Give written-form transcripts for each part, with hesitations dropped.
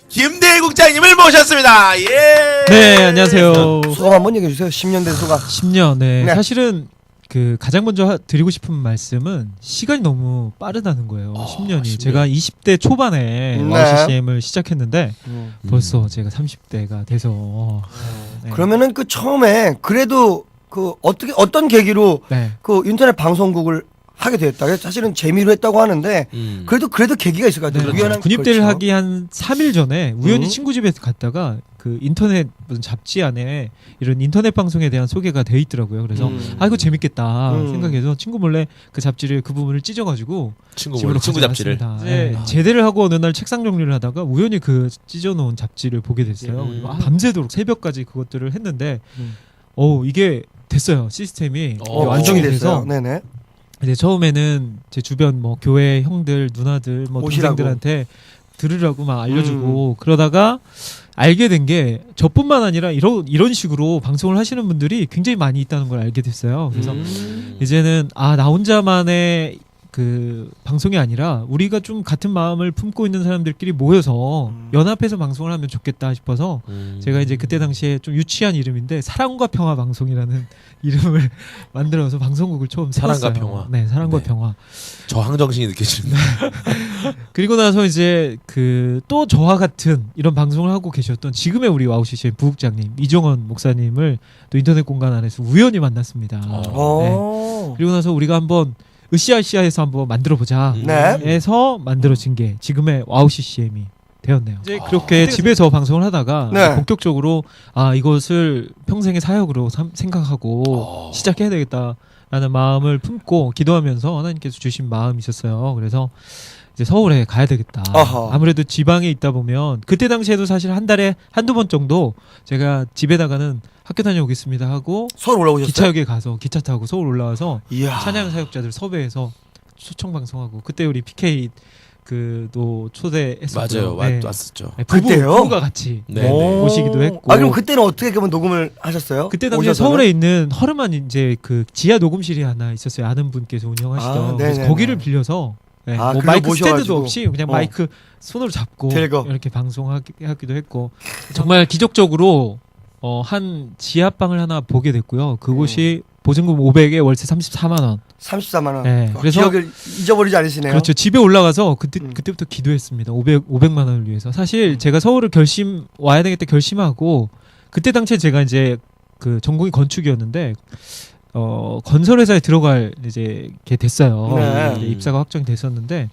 김대희 국장님을 모셨습니다. 예. 네, 안녕하세요. 소감 한번 얘기해 주세요. 10년 된 소감. 10년. 네. 네. 사실은 그 가장 먼저 드리고 싶은 말씀은 시간이 너무 빠르다는 거예요. 10년이. 10년. 제가 20대 초반에 네. YCCM을 시작했는데 벌써 제가 30대가 돼서 네. 그러면은 그 처음에 그래도 그 어떤 계기로 네. 그 인터넷 방송국을 하게 됐다. 사실은 재미로 했다고 하는데 그래도 계기가 있을 것 같아요. 네. 우연한 군입대를 그렇죠. 하기 한 3일 전에 우연히 친구 집에 갔다가 그 인터넷 무슨 잡지 안에 이런 인터넷 방송에 대한 소개가 돼 있더라고요. 그래서 아 이거 재밌겠다 생각해서 친구 몰래 그 잡지를 그 부분을 찢어가지고 친구 집으로 잡지를. 가져왔습니다. 네. 제대를 하고 어느 날 책상 정리를 하다가 우연히 그 찢어놓은 잡지를 보게 됐어요. 그리고 밤새도록 새벽까지 그것들을 했는데 이게 됐어요. 시스템이 완성이 돼서 네네. 이제 처음에는 제 주변 뭐 교회 형들, 누나들, 뭐 오시라고. 동생들한테 들으라고 막 알려주고 그러다가 알게 된 게 저뿐만 아니라 이런 식으로 방송을 하시는 분들이 굉장히 많이 있다는 걸 알게 됐어요. 그래서 이제는 나 혼자만의 그 방송이 아니라 우리가 좀 같은 마음을 품고 있는 사람들끼리 모여서 연합해서 방송을 하면 좋겠다 싶어서 제가 이제 그때 당시에 좀 유치한 이름인데 사랑과 평화 방송이라는 이름을 만들어서 방송국을 처음 세웠어요. 사랑과 평화. 네, 사랑과 네. 평화. 저항정신이 느껴지는데. 그리고 나서 이제 그 또 저와 같은 이런 방송을 하고 계셨던 지금의 우리 와우CC의 부국장님 이종원 목사님을 또 인터넷 공간 안에서 우연히 만났습니다. 네. 그리고 나서 우리가 한번 으쌰으쌰해서 한번 만들어보자 네. 해서 만들어진 게 지금의 와우CCM이 되었네요. 이제 그렇게 집에서 방송을 하다가 네. 본격적으로 이것을 평생의 사역으로 생각하고 시작해야 되겠다라는 마음을 품고 기도하면서 하나님께서 주신 마음이 있었어요. 그래서 이제 서울에 가야 되겠다. 어허. 아무래도 지방에 있다 보면 그때 당시에도 사실 한 달에 한두 번 정도 제가 집에다가는 학교 다녀오겠습니다 하고 서울 올라오셨어요? 기차역에 가서 기차 타고 서울 올라와서 이야. 찬양 사역자들 섭외해서 초청 방송하고 그때 우리 PK 그도 초대했었고요. 맞아요. 네. 왔었죠. 네, 그때요? 부부가 같이 네. 오시기도 했고. 그럼 그때는 어떻게 그러면 녹음을 하셨어요? 그때 당시에 오셔서는? 서울에 있는 허름한 이제 그 지하 녹음실이 하나 있었어요. 아는 분께서 운영하시던. 그래서 네네네. 거기를 빌려서 네, 뭐 그걸 마이크 모셔가지고. 스탠드도 없이 그냥 마이크 손으로 잡고 들고. 이렇게 방송하기도 했고 정말 기적적으로 한 지하방을 하나 보게 됐고요. 그곳이 보증금 500에 월세 34만 원. 34만 원. 네, 그래서 기억을 잊어버리지 않으시네요. 그렇죠. 집에 올라가서 그때부터 기도했습니다. 500만 원을 위해서. 사실 제가 서울을 와야 되겠다 결심하고 그때 당시에 제가 이제 그 전공이 건축이었는데 건설회사에 들어갈 이제 게 됐어요. 네. 이제 입사가 확정이 됐었는데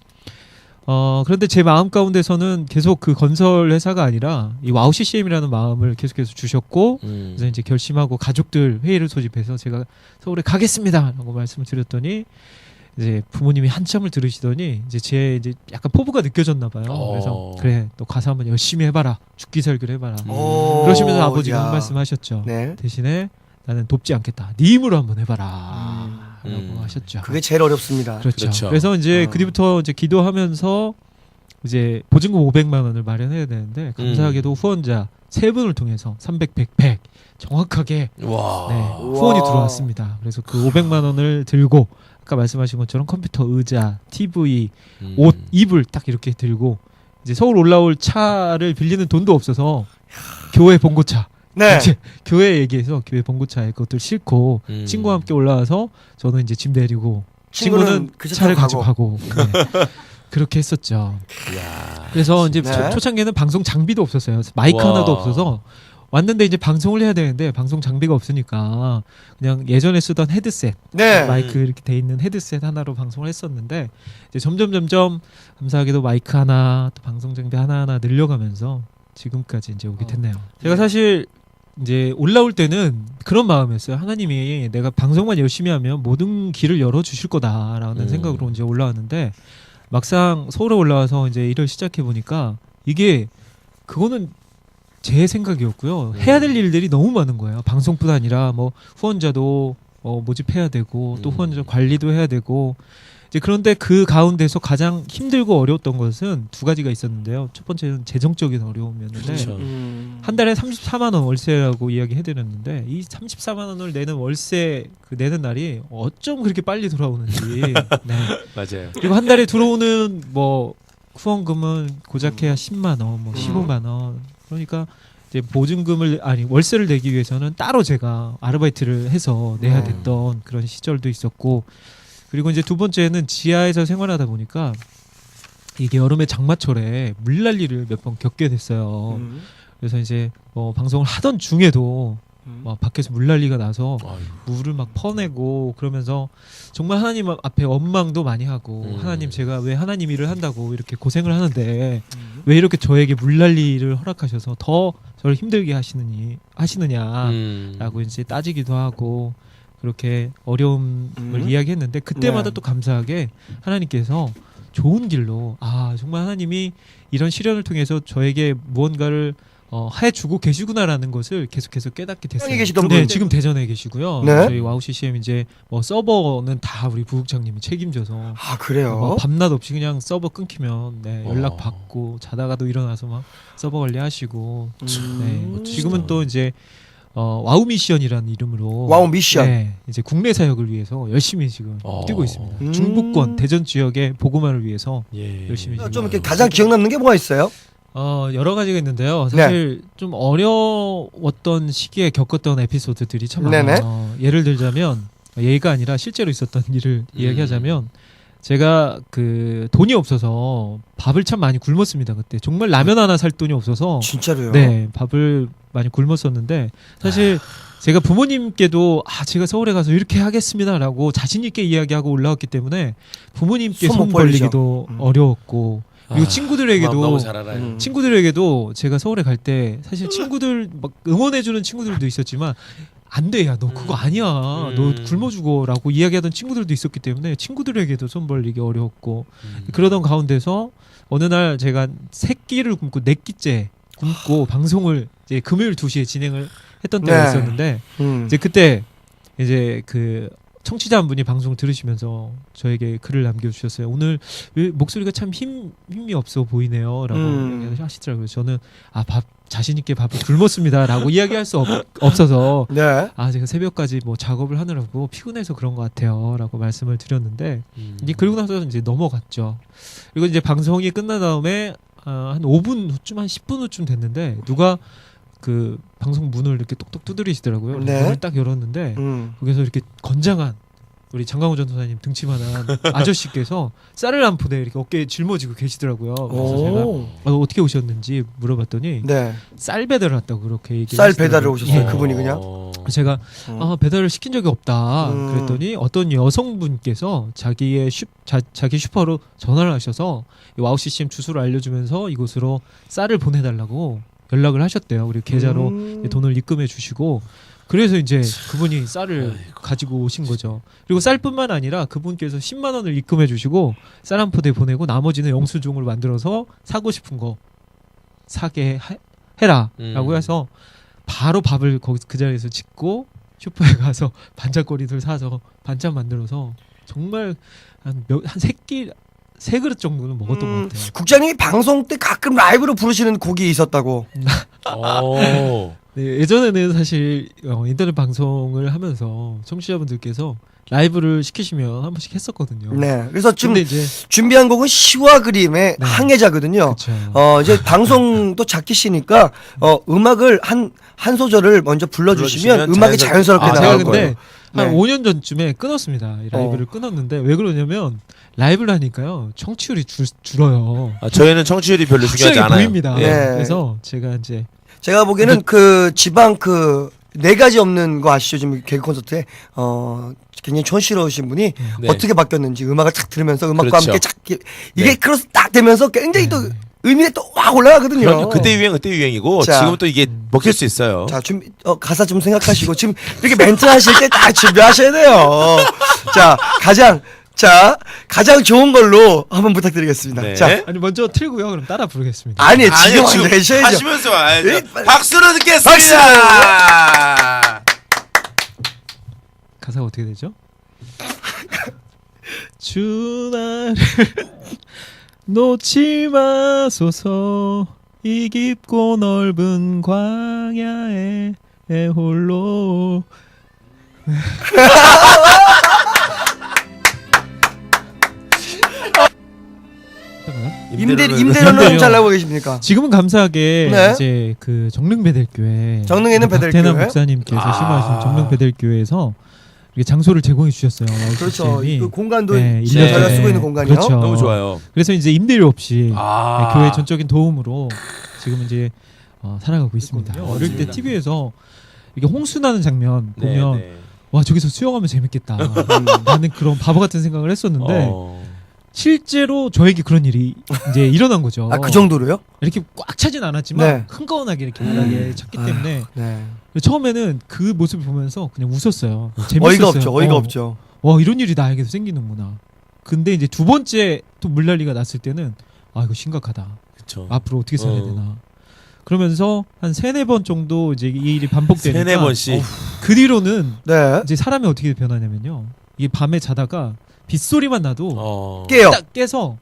그런데 제 마음 가운데서는 계속 그 건설 회사가 아니라 이 와우CCM이라는 마음을 계속해서 주셨고 그래서 이제 결심하고 가족들 회의를 소집해서 제가 서울에 가겠습니다라고 말씀을 드렸더니 이제 부모님이 한참을 들으시더니 이제 약간 포부가 느껴졌나 봐요. 그래서 그래 너 가서 한번 열심히 해봐라 죽기 살기를 해봐라. 그러시면서 아버지가 한 말씀하셨죠. 네. 대신에 나는 돕지 않겠다. 네 힘으로 한번 해봐라. 라고 하셨죠. 그게 제일 어렵습니다. 그렇죠. 그래서 이제 그 뒤부터 이제 기도하면서 이제 보증금 500만 원을 마련해야 되는데 감사하게도 후원자 3분을 통해서 300, 100, 100 정확하게 와. 네, 후원이 들어왔습니다. 그래서 그 500만 원을 들고 아까 말씀하신 것처럼 컴퓨터, 의자, TV, 옷, 이불 딱 이렇게 들고 이제 서울 올라올 차를 빌리는 돈도 없어서 교회 봉고차 네. 이제 교회 얘기해서 교회 봉고차에 그것들 싣고 친구와 함께 올라와서 저는 이제 짐 내리고 친구는 그 차 차를 타고 가지고 가고 네. 그렇게 했었죠. 이야. 그래서 이제 네. 초창기에는 방송 장비도 없었어요. 마이크 와. 하나도 없어서 왔는데 이제 방송을 해야 되는데 방송 장비가 없으니까 그냥 예전에 쓰던 헤드셋 네. 마이크 이렇게 돼 있는 헤드셋 하나로 방송을 했었는데 이제 점점 감사하게도 마이크 하나 또 방송 장비 하나하나 늘려가면서 지금까지 이제 오게 됐네요. 제가 사실 이제 올라올 때는 그런 마음이었어요. 하나님이 내가 방송만 열심히 하면 모든 길을 열어주실 거다라는 생각으로 이제 올라왔는데 막상 서울에 올라와서 이제 일을 시작해 보니까 이게 그거는 제 생각이었고요. 해야 될 일들이 너무 많은 거예요. 방송뿐 아니라 뭐 후원자도 모집해야 되고 또 후원자 관리도 해야 되고 이제 그런데 그 가운데서 가장 힘들고 어려웠던 것은 두 가지가 있었는데요. 첫 번째는 재정적인 어려움이었는데 그렇죠. 한 달에 34만 원 월세라고 이야기해드렸는데 이 34만 원을 내는 월세 그 내는 날이 어쩜 그렇게 빨리 돌아오는지. 네. 맞아요. 그리고 한 달에 들어오는 뭐 후원금은 고작해야 10만 원, 뭐 15만 원. 그러니까 이제 보증금을 아니 월세를 내기 위해서는 따로 제가 아르바이트를 해서 내야 됐던 그런 시절도 있었고, 그리고 이제 두 번째는 지하에서 생활하다 보니까 이게 여름에 장마철에 물난리를 몇 번 겪게 됐어요. 그래서 이제 방송을 하던 중에도 막 밖에서 물난리가 나서 아유. 물을 막 퍼내고 그러면서 정말 하나님 앞에 원망도 많이 하고, 하나님 제가 왜 하나님 일을 한다고 이렇게 고생을 하는데 왜 이렇게 저에게 물난리를 허락하셔서 더 저를 힘들게 하시느냐라고 이제 따지기도 하고 그렇게 어려움을 이야기했는데, 그때마다 네. 또 감사하게 하나님께서 좋은 길로 정말 하나님이 이런 시련을 통해서 저에게 무언가를 해주고 계시구나라는 것을 계속해서 깨닫게 됐어요. 대전에 계시던 네, 분? 지금 대전에 계시고요. 네. 저희 와우 CCM 이제 서버는 다 우리 부국장님이 책임져서 그래요? 밤낮 없이 그냥 서버 끊기면 연락 받고 자다가도 일어나서 막 서버 관리하시고. 네. 지금은 또 이제 와우 미션이라는 이름으로 와우 미션. 네, 이제 국내 사역을 위해서 열심히 지금 뛰고 있습니다. 중부권 대전 지역의 복음화를 위해서 예. 열심히 지금 좀 이렇게 가장 기억 남는 게 뭐가 있어요? 여러 가지가 있는데요. 사실 좀 어려웠던 시기에 겪었던 에피소드들이 참 많아요. 예를 들자면 예가 아니라 실제로 있었던 일을 이야기하자면, 제가 그 돈이 없어서 밥을 참 많이 굶었습니다. 그때 정말 라면 하나 살 돈이 없어서 진짜로요? 네, 밥을 많이 굶었었는데, 사실 제가 부모님께도 제가 서울에 가서 이렇게 하겠습니다라고 자신 있게 이야기하고 올라왔기 때문에 부모님께 손 못 손 벌리기도 벌리죠. 어려웠고, 그리고 친구들에게도 너무 잘 알아요. 친구들에게도 제가 서울에 갈 때 사실 친구들 막 응원해주는 친구들도 있었지만, 안 돼, 야, 너 그거 아니야, 너 굶어 죽어라고 이야기하던 친구들도 있었기 때문에 친구들에게도 손 벌리기 어려웠고, 그러던 가운데서 어느 날 제가 세 끼를 굶고 네 끼째 굶고 방송을 이제 금요일 2시에 진행을 했던 때가 있었는데, 이제 그때 이제 그 청취자 한 분이 방송을 들으시면서 저에게 글을 남겨주셨어요. 오늘 왜 목소리가 참 힘이 없어 보이네요 라고 이야기하시더라고요. 저는 자신 있게 밥을 굶었습니다 라고 이야기할 수 없어서 네. 제가 새벽까지 뭐 작업을 하느라고 피곤해서 그런 것 같아요 라고 말씀을 드렸는데, 이제 그리고 나서 이제 넘어갔죠. 그리고 이제 방송이 끝난 다음에 한 5분 후쯤, 한 10분 후쯤 됐는데 누가 그 방송 문을 이렇게 똑똑 두드리시더라고요. 네. 문을 딱 열었는데 거기서 이렇게 건장한 우리 장강호 전도사님 등치만한 아저씨께서 쌀을 한 포대 이렇게 어깨에 짊어지고 계시더라고요. 그래서 제가 어떻게 오셨는지 물어봤더니 네. 쌀 배달을 왔다고 그렇게 얘기를 쌀 하시더라고요. 배달을 오셨어요. 예. 그분이 그냥. 제가 배달을 시킨 적이 없다 그랬더니 어떤 여성분께서 자기 슈퍼로 전화를 하셔서 와우 CCM 주소를 알려주면서 이곳으로 쌀을 보내달라고 연락을 하셨대요. 그리고 계좌로 돈을 입금해 주시고, 그래서 이제 그분이 쌀을 가지고 오신 거죠. 그리고 쌀뿐만 아니라 그분께서 10만 원을 입금해 주시고 쌀 한 포대 보내고 나머지는 영수증을 만들어서 사고 싶은 거 사게 해라 라고 해서 바로 밥을 거기서 그 자리에서 짓고 슈퍼에 가서 반찬거리들 사서 반찬 만들어서 정말 한 세 그릇 정도는 먹었던 것 같아요. 국장님이 방송 때 가끔 라이브로 부르시는 곡이 있었다고. 네, 예전에는 사실 인터넷 방송을 하면서 청취자분들께서 라이브를 시키시면 한 번씩 했었거든요. 네. 그래서 지금 근데 이제 준비한 곡은 시와 그림의 항해자거든요. 그쵸. 이제 방송도 작기시니까 음악을 한 소절을 먼저 불러주시면 음악이 자연스럽게 제가 나올 근데 거예요. 한 네. 5년 전쯤에 끊었습니다. 이 라이브를 끊었는데 왜 그러냐면 라이브를 하니까요 청취율이 줄어요. 저희는 청취율이 별로 중요하지 확실하게 않아요. 보입니다. 예. 그래서 제가 이제 제가 보기에는 그 지방 그 4가지 없는 거 아시죠? 지금 개그 콘서트에 굉장히 촌스러우신 분이 네. 어떻게 바뀌었는지 음악을 탁 들으면서 음악과 그렇죠. 함께 이게 네. 크로스 딱 되면서 굉장히 또 의미가 또 확 올라가거든요. 그럼요. 그때 유행이고 자. 지금 또 이게 먹힐 수 있어요. 자, 가사 좀 생각하시고 지금 이렇게 멘트 하실 때 딱 준비하셔야 돼요. 자, 가장 좋은 걸로 한번 부탁드리겠습니다. 네. 자, 아니 먼저 틀고요. 그럼 따라 부르겠습니다. 아니 지금 지금 하셔야죠. 하시면서 와야죠. 예, 박수로 듣겠습니다. 가사가 어떻게 되죠? 주 나를 놓지 마소서 이 깊고 넓은 광야에 홀로 임대료는 임대료. 잘 나오고 계십니까? 지금은 감사하게 네. 이제 그 정릉배들교회 정릉에는 박태남 배들교회? 목사님께서 아. 심하신 정릉배들교회에서 이렇게 장소를 제공해 주셨어요. 그렇죠. YCCM이. 그 공간도 네, 저희가 네. 쓰고 있는 공간이요. 그렇죠. 너무 좋아요. 그래서 이제 임대료 없이 아. 네, 교회 전적인 도움으로 지금 이제 살아가고 있습니다. 그렇군요. 어릴 때 맞습니다. TV에서 이게 홍수 나는 장면 네, 보면 네. 와 저기서 수영하면 재밌겠다. 나는 그런 바보 같은 생각을 했었는데 실제로 저에게 그런 일이 이제 일어난 거죠. 아, 그 정도로요? 이렇게 꽉 차진 않았지만 네. 흥건하게 이렇게 바닥에 찼기 때문에 네. 처음에는 그 모습을 보면서 그냥 웃었어요. 재밌었어요. 어이가 없죠. 어이가 없죠. 와 이런 일이 나에게도 생기는구나. 근데 이제 두 번째 또 물난리가 났을 때는 아 이거 심각하다. 그렇죠. 앞으로 어떻게 살아야 되나. 그러면서 한 3-4번 정도 이제 이 일이 반복되니까 3-4번씩. 그 뒤로는 네. 이제 사람이 어떻게 변하냐면요. 이게 밤에 자다가 빗소리만 나도 깨요. 딱 깨서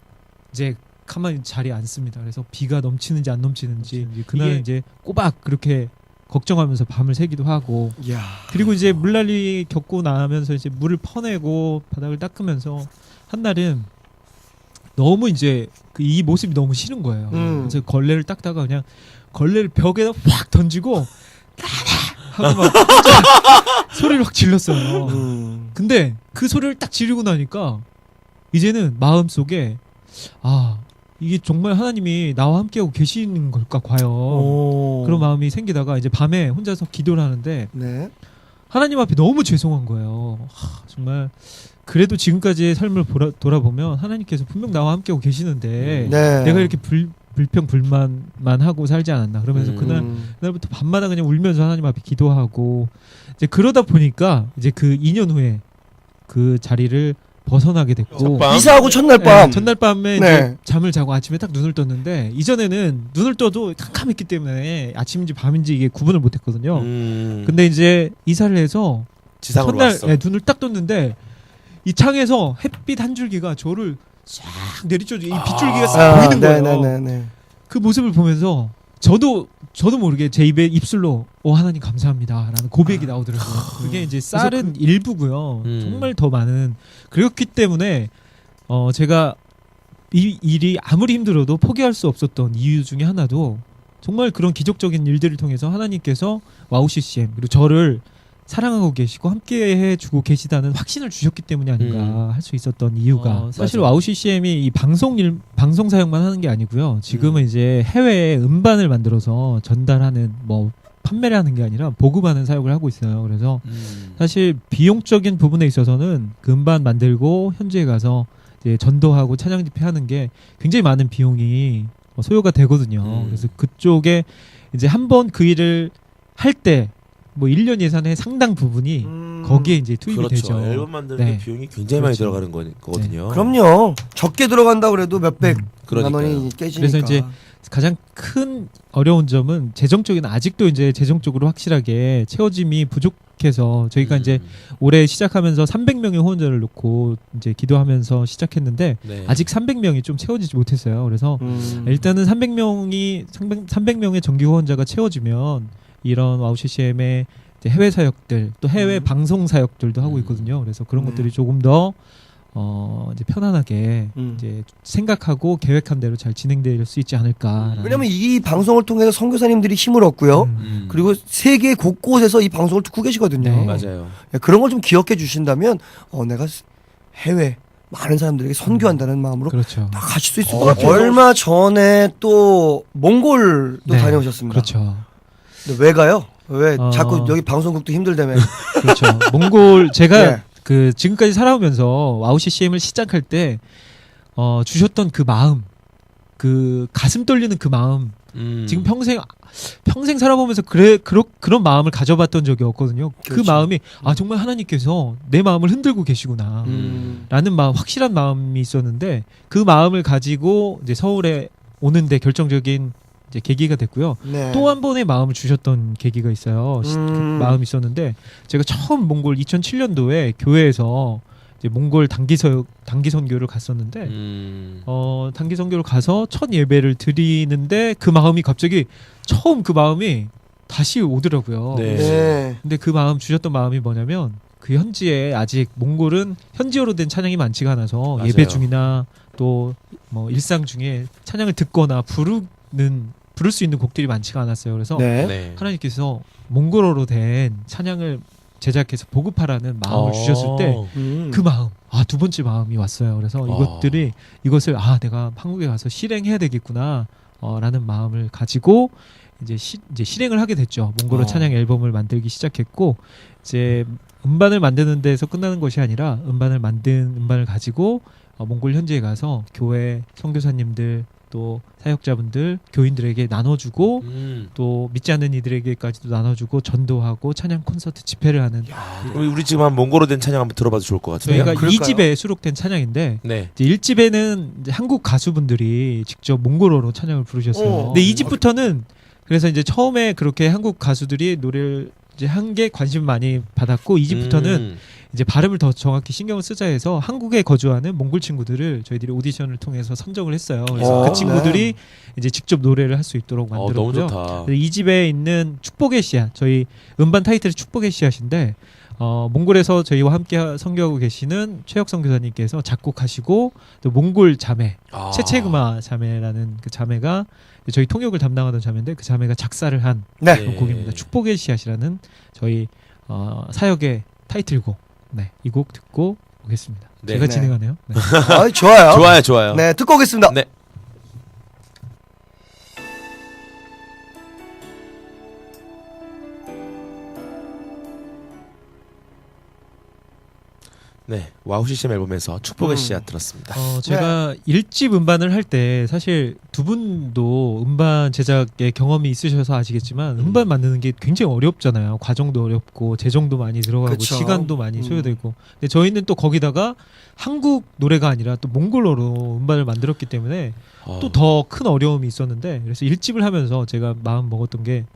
이제 가만히 자리에 앉습니다. 그래서 비가 넘치는지 안 넘치는지 그날 이제 꼬박 그렇게 걱정하면서 밤을 새기도 하고 이야. 그리고 이제 물난리 겪고 나면서 이제 물을 퍼내고 바닥을 닦으면서 한날은 너무 이제 이 모습이 너무 싫은 거예요. 그래서 걸레를 닦다가 그냥 걸레를 벽에다 확 던지고 하고 막 혼자 소리를 확 질렀어요. 근데 그 소리를 딱 지르고 나니까 이제는 마음속에 아 이게 정말 하나님이 나와 함께하고 계시는 걸까 과연 그런 마음이 생기다가 이제 밤에 혼자서 기도를 하는데 네. 하나님 앞에 너무 죄송한 거예요. 정말 그래도 지금까지의 삶을 돌아보면 하나님께서 분명 나와 함께하고 계시는데 네. 내가 이렇게 불평불만만 하고 살지 않았나. 그러면서 그날부터 밤마다 그냥 울면서 하나님 앞에 기도하고 이제 그러다 보니까 이제 그 2년 후에 그 자리를 벗어나게 됐고 첫밤? 이사하고 첫날 밤. 네, 전날 밤에 네. 이제 잠을 자고 아침에 딱 눈을 떴는데 이전에는 눈을 떠도 캄캄했기 때문에 아침인지 밤인지 이게 구분을 못했거든요. 근데 이제 이사를 해서 지상으로 첫날 왔어. 네, 눈을 딱 떴는데 이 창에서 햇빛 한 줄기가 저를 싹 내리쳐줘 이 빗줄기가 싹 보이는 거예요. 네네네. 그 모습을 보면서 저도 모르게 제 입에 입술로 하나님 감사합니다라는 고백이 나오더라고요. 그게 이제 쌀은 일부고요. 정말 더 많은 그렇기 때문에 제가 이 일이 아무리 힘들어도 포기할 수 없었던 이유 중에 하나도 정말 그런 기적적인 일들을 통해서 하나님께서 와우 CCM 그리고 저를 사랑하고 계시고 함께 해주고 계시다는 확신을 주셨기 때문이 아닌가 할 수 있었던 이유가 사실 맞아요. 와우 CCM이 이 방송 사역만 하는 게 아니고요. 지금은 이제 해외에 음반을 만들어서 전달하는 뭐 판매를 하는 게 아니라 보급하는 사역을 하고 있어요. 그래서 사실 비용적인 부분에 있어서는 그 음반 만들고 현지에 가서 이제 전도하고 찬양 집회하는 게 굉장히 많은 비용이 소요가 되거든요. 그래서 그쪽에 이제 한번 그 일을 할 때 뭐 1년 예산의 상당 부분이 거기에 이제 투입이 그렇죠. 되죠. 앨범 만드는 네. 비용이 굉장히 많이 그렇죠. 들어가는 거거든요. 그럼요. 적게 들어간다 그래도 몇백 만 그러니까요. 원이 깨지니까. 그래서 이제 가장 큰 어려운 점은 재정적인 아직도 이제 재정적으로 확실하게 채워짐이 부족해서 저희가 이제 올해 시작하면서 300명의 후원자를 놓고 이제 기도하면서 시작했는데 네. 아직 300명이 좀 채워지지 못했어요. 그래서 일단은 300명의 정기 후원자가 채워지면 이런 와우 CCM의 해외 사역들 또 해외 방송 사역들도 하고 있거든요. 그래서 그런 것들이 조금 더 이제 편안하게 이제 생각하고 계획한 대로 잘 진행될 수 있지 않을까. 왜냐면 이 방송을 통해서 선교사님들이 힘을 얻고요. 그리고 세계 곳곳에서 이 방송을 듣고 계시거든요. 네. 맞아요. 그런 걸 좀 기억해 주신다면 내가 해외 많은 사람들에게 선교한다는 마음으로 그렇죠. 가실 수 있을 것 같아요. 얼마 전에 또 몽골도 네. 다녀오셨습니다. 그렇죠. 근데 왜 가요? 왜 자꾸 여기 방송국도 힘들다며? 그렇죠. 몽골 제가 네. 그 지금까지 살아오면서 와우 CCM을 시작할 때 주셨던 그 마음, 그 가슴 떨리는 그 마음, 지금 평생 살아보면서 그런 마음을 가져봤던 적이 없거든요. 그렇죠. 그 마음이 정말 하나님께서 내 마음을 흔들고 계시구나. 라는 마음, 확실한 마음이 있었는데 그 마음을 가지고 이제 서울에 오는데 결정적인 이제 계기가 됐고요. 네. 또 한 번의 마음을 주셨던 계기가 있어요. 그 마음이 있었는데 제가 처음 몽골 2007년도에 교회에서 이제 몽골 단기 선교를 갔었는데 단기 선교를 가서 첫 예배를 드리는데 그 마음이 갑자기 처음 그 마음이 다시 오더라고요. 네. 네. 근데 그 마음 주셨던 마음이 뭐냐면 그 현지에 아직 몽골은 현지어로 된 찬양이 많지가 않아서 맞아요. 예배 중이나 또 뭐 일상 중에 찬양을 듣거나 부를 수 있는 곡들이 많지가 않았어요. 그래서 네. 네. 하나님께서 몽골어로 된 찬양을 제작해서 보급하라는 마음을 주셨을 때 그 마음, 두 번째 마음이 왔어요. 그래서 이것을 내가 한국에 가서 실행해야 되겠구나 라는 마음을 가지고 이제 실행을 하게 됐죠. 몽골어 찬양 앨범을 만들기 시작했고, 이제 음반을 만드는 데서 끝나는 것이 아니라 음반을 가지고 몽골 현지에 가서 교회 선교사님들 또 사역자분들 교인들에게 나눠주고 또 믿지 않는 이들에게까지도 나눠주고 전도하고 찬양 콘서트 집회를 하는. 우리 지금 한 몽골어 된 찬양 한번 들어봐도 좋을 것 같은데요. 저희가 2집에 수록된 찬양인데 네. 이제 1집에는 이제 한국 가수분들이 직접 몽골어로 찬양을 부르셨어요. 근데 2집부터는 그래서 이제 처음에 그렇게 한국 가수들이 노래를 이제 한 게 관심 많이 받았고, 2집부터는 이제 발음을 더 정확히 신경을 쓰자 해서 한국에 거주하는 몽골 친구들을 저희들이 오디션을 통해서 선정을 했어요. 그래서 그 친구들이 이제 직접 노래를 할 수 있도록 만들었고요. 너무 좋다. 이 집에 있는 축복의 씨앗, 저희 음반 타이틀이 축복의 씨앗인데 몽골에서 저희와 함께 선교하고 계시는 최혁 선교사님께서 작곡하시고, 또 몽골 자매 체체그마 자매라는 그 자매가 저희 통역을 담당하던 자매인데 그 자매가 작사를 한 네. 곡입니다. 축복의 씨앗이라는 저희 사역의 타이틀곡. 네, 이 곡 듣고 오겠습니다. 네. 제가 네. 진행하네요. 네. 좋아요. 좋아요. 네, 듣고 오겠습니다. 네. 네, 와우 CCM 앨범에서 축복의 씨앗 들었습니다. 제가 1집 음반을 할 때 사실 두 분도 음반 제작에 경험이 있으셔서 아시겠지만 음반 만드는 게 굉장히 어렵잖아요. 과정도 어렵고 재정도 많이 들어가고 그쵸. 시간도 많이 소요되고. 근데 저희는 또 거기다가 한국 노래가 아니라 또 몽골어로 음반을 만들었기 때문에 또 더 큰 어려움이 있었는데, 그래서 1집을 하면서 제가 마음 먹었던 게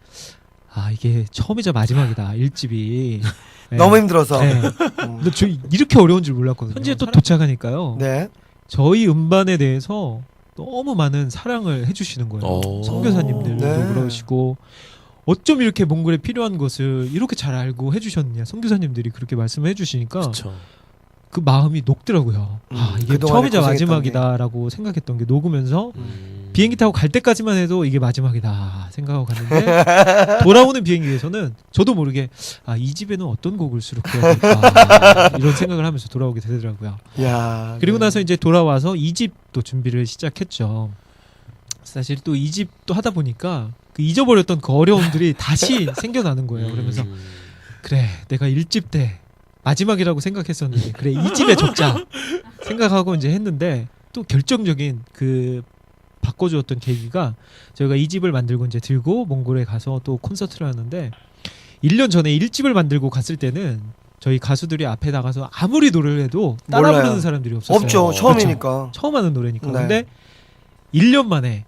이게 처음이자 마지막이다. 1집이 네. 너무 힘들어서. 네. 근데 저 이렇게 어려운 줄 몰랐거든요. 현지에 또 도착하니까요. 네. 저희 음반에 대해서 너무 많은 사랑을 해주시는 거예요. 선교사님들도 네. 그러시고, 어쩜 이렇게 몽골에 필요한 것을 이렇게 잘 알고 해주셨냐. 선교사님들이 그렇게 말씀을 해주시니까 그쵸. 그 마음이 녹더라고요. 이게 그동안에 처음이자 고생했던 마지막이다라고 생각했던 게 녹으면서 비행기 타고 갈 때까지만 해도 이게 마지막이다 생각하고 갔는데 돌아오는 비행기에서는 저도 모르게 이 집에는 어떤 곡을 수록해야 될까 이런 생각을 하면서 돌아오게 되더라고요. 야, 그리고 나서 이제 돌아와서 2집 또 준비를 시작했죠. 사실 또 2집 또 하다 보니까 그 잊어버렸던 그 어려움들이 다시 생겨나는 거예요. 그러면서 그래, 내가 1집 때 마지막이라고 생각했었는데 그래, 2집에 적자 생각하고 이제 했는데, 또 결정적인 그 바꿔주었던 계기가 저희가 2집을 만들고 이제 들고 몽골에 가서 또 콘서트를 하는데, 1년 전에 1집을 만들고 갔을 때는 저희 가수들이 앞에 나가서 아무리 노래를 해도 따라 몰라요. 부르는 사람들이 없었어요. 없죠. 처음이니까. 그렇죠. 처음 하는 노래니까. 네. 근데 1년 만에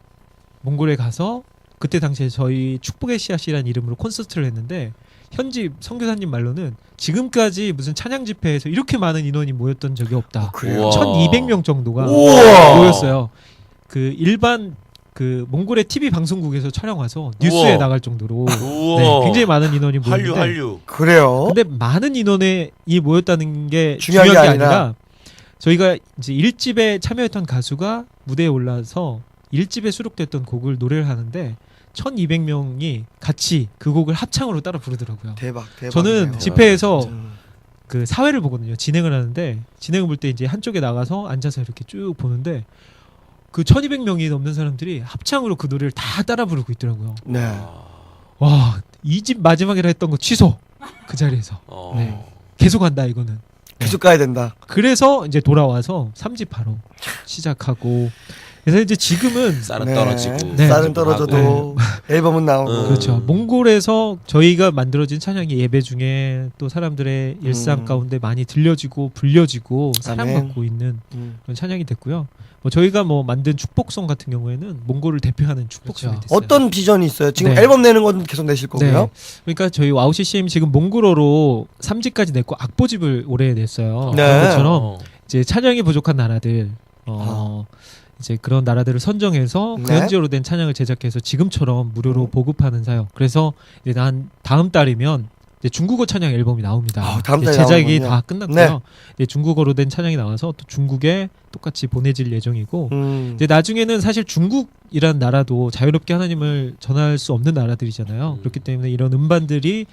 몽골에 가서 그때 당시에 저희 축복의 씨앗이라는 이름으로 콘서트를 했는데, 현지 선교사님 말로는 지금까지 무슨 찬양 집회에서 이렇게 많은 인원이 모였던 적이 없다. 그래요? 1200명 정도가 우와. 모였어요. 그 일반 그 몽골의 TV 방송국에서 촬영 와서 뉴스에 우와. 나갈 정도로 우와. 네, 굉장히 많은 인원이 모였는데, 한류. 그래요? 근데 많은 인원이 모였다는 게 중요한 중요한 게 게 아니라 아니라 저희가 이제 1집에 참여했던 가수가 무대에 올라서 1집에 수록됐던 곡을 노래를 하는데 1200명이 같이 그 곡을 합창으로 따라 부르더라고요. 대박. 저는 집회에서 진짜. 그 사회를 보거든요. 진행을 하는데, 진행을 볼 때 이제 한쪽에 나가서 앉아서 이렇게 쭉 보는데 그 1200명이 넘는 사람들이 합창으로 그 노래를 다 따라 부르고 있더라고요. 네. 와, 2집 마지막이라 했던 거 취소. 그 자리에서. 네. 계속 한다 이거는. 계속 가야 된다. 그래서 이제 돌아와서 3집 바로 시작하고, 그래서 이제 지금은 쌀은 네. 떨어지고 네. 쌀은 떨어져도 앨범은 나오고. 그렇죠. 몽골에서 저희가 만들어진 찬양이 예배 중에 또 사람들의 일상 가운데 많이 들려지고 불려지고 사랑받고 있는 그런 찬양이 됐고요. 뭐 저희가 뭐 만든 축복송 같은 경우에는 몽골을 대표하는 축복송이 그렇죠. 됐어요. 어떤 비전이 있어요? 지금 네. 앨범 내는 건 계속 내실 거고요. 네. 그러니까 저희 와우 CCM 지금 몽골어로 3집까지 냈고 악보집을 올해 냈어요. 네. 그런 것처럼 이제 찬양이 부족한 나라들 이제 그런 나라들을 선정해서 그 네. 현지어로 된 찬양을 제작해서 지금처럼 무료로 보급하는 사역. 그래서 이제 난 다음 달이면 이제 중국어 찬양 앨범이 나옵니다. 다음 달에 제작이 나오는군요. 다 끝났고요. 이제 중국어로 된 찬양이 나와서 또 중국에 똑같이 보내질 예정이고 이제 나중에는 사실 중국이란 나라도 자유롭게 하나님을 전할 수 없는 나라들이잖아요. 그렇기 때문에 이런 음반들이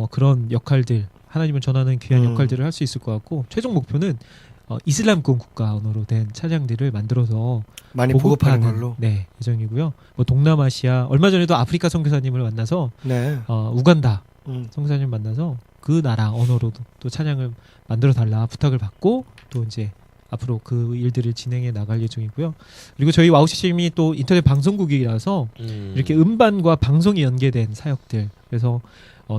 그런 역할들 하나님을 전하는 귀한 역할들을 할 수 있을 것 같고 최종 목표는 이슬람권 국가 언어로 된 찬양들을 만들어서 많이 보급하는 걸로. 네, 예정이고요. 뭐 동남아시아 얼마 전에도 아프리카 선교사님을 만나서 네. 우간다 선교사님 만나서 그 나라 언어로도 또 찬양을 만들어 달라 부탁을 받고 또 이제 앞으로 그 일들을 진행해 나갈 예정이고요. 그리고 저희 와우 CCM이 또 인터넷 방송국이라서 이렇게 음반과 방송이 연계된 사역들 그래서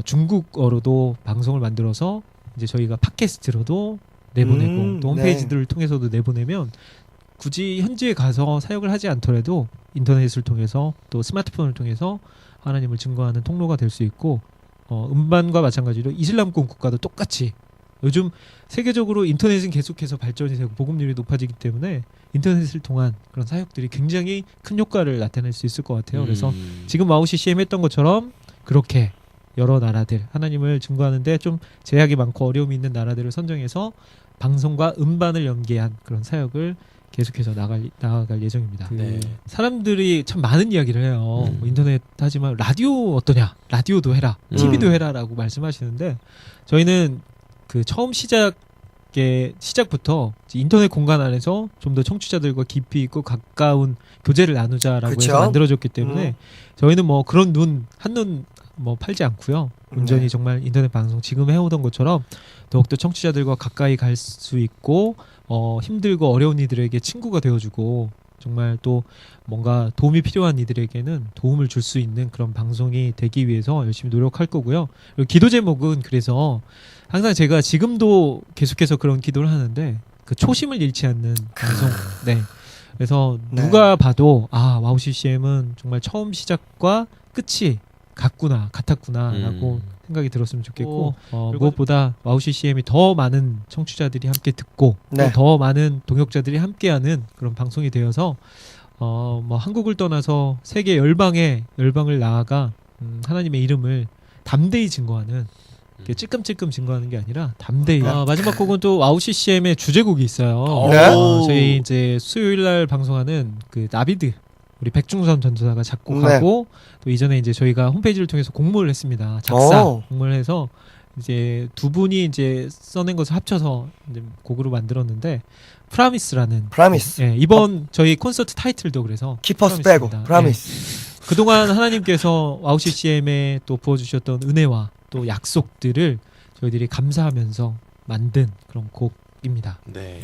중국어로도 방송을 만들어서 이제 저희가 팟캐스트로도 내보내고 또 홈페이지들을 통해서도 내보내면 굳이 현지에 가서 사역을 하지 않더라도 인터넷을 통해서 또 스마트폰을 통해서 하나님을 증거하는 통로가 될 수 있고 음반과 마찬가지로 이슬람권 국가도 똑같이 요즘 세계적으로 인터넷은 계속해서 발전이 되고 복음률이 높아지기 때문에 인터넷을 통한 그런 사역들이 굉장히 큰 효과를 나타낼 수 있을 것 같아요. 그래서 지금 와우 CCM 했던 것처럼 그렇게 여러 나라들 하나님을 증거하는데 좀 제약이 많고 어려움이 있는 나라들을 선정해서 방송과 음반을 연계한 그런 사역을 계속해서 나아갈 예정입니다. 네. 사람들이 참 많은 이야기를 해요. 뭐 인터넷 하지만 라디오 어떠냐? 라디오도 해라. TV도 해라라고 말씀하시는데 저희는 그 처음 시작부터 인터넷 공간 안에서 좀 더 청취자들과 깊이 있고 가까운 교제를 나누자라고 그쵸? 해서 만들어졌기 때문에 저희는 뭐 그런 한눈 뭐 팔지 않고요. 온전히 정말 인터넷 방송 지금 해오던 것처럼 더욱더 청취자들과 가까이 갈 수 있고 힘들고 어려운 이들에게 친구가 되어주고 정말 또 뭔가 도움이 필요한 이들에게는 도움을 줄 수 있는 그런 방송이 되기 위해서 열심히 노력할 거고요. 그리고 기도 제목은 그래서 항상 제가 지금도 계속해서 그런 기도를 하는데 그 초심을 잃지 않는 방송. 네. 그래서 누가 봐도 와우 CCM은 정말 처음 시작과 끝이 같았구나라고 생각이 들었으면 좋겠고 무엇보다 와우 CCM이 더 많은 청취자들이 함께 듣고 또 더 많은 동역자들이 함께하는 그런 방송이 되어서 뭐 한국을 떠나서 세계 열방을 나아가 하나님의 이름을 담대히 증거하는 찔끔찔끔 증거하는 게 아니라 담대히 마지막 곡은 또 와우 CCM의 주제곡이 있어요. 저희 이제 수요일날 방송하는 그 나비드 우리 백중선 전도사가 작곡하고 또 이전에 이제 저희가 홈페이지를 통해서 공모를 했습니다. 작사 공모를 해서 이제 두 분이 이제 써낸 것을 합쳐서 이제 곡으로 만들었는데 프라미스라는 예, 이번 저희 콘서트 타이틀도 그래서 키퍼스 빼고 프라미스. 예. 그동안 하나님께서 와우 CCM에 또 부어주셨던 은혜와 또 약속들을 저희들이 감사하면서 만든 그런 곡입니다. 네.